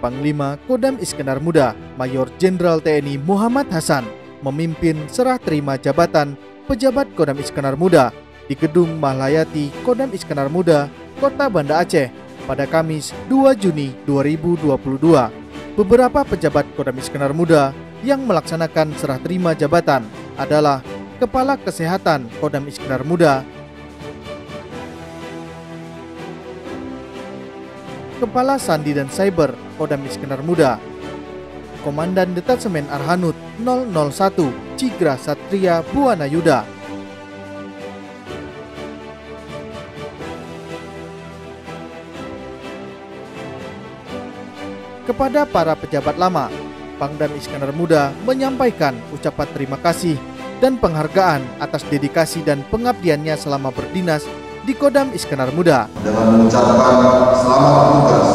Panglima Kodam Iskandar Muda, Mayor Jenderal TNI Muhammad Hasan, memimpin serah terima jabatan pejabat Kodam Iskandar Muda di Gedung Mahlayati Kodam Iskandar Muda, Kota Banda Aceh pada Kamis 2 Juni 2022. Beberapa pejabat Kodam Iskandar Muda yang melaksanakan serah terima jabatan adalah Kepala Kesehatan Kodam Iskandar Muda, Kepala Sandi dan Cyber Kodam Iskandar Muda, Komandan Detasemen Arhanud 001 Cigra Satria Buana Yuda, kepada para pejabat lama, Pangdam Iskandar Muda menyampaikan ucapan terima kasih dan penghargaan atas dedikasi dan pengabdiannya selama berdinas di Kodam Iskandar Muda. Dengan mengucapkan selamat bertugas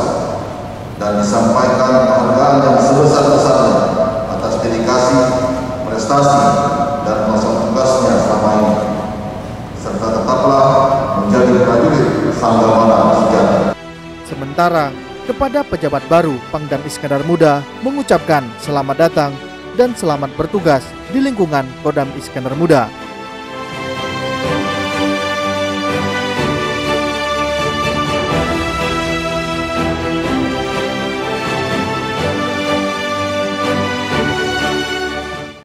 dan disampaikan penghargaan yang sebesar-besarnya atas dedikasi, prestasi, dan melaksanakan tugasnya selama ini, serta tetaplah menjadi prajurit Sanggabana sejati. Sementara kepada pejabat baru, Pangdam Iskandar Muda mengucapkan selamat datang dan selamat bertugas di lingkungan Kodam Iskandar Muda.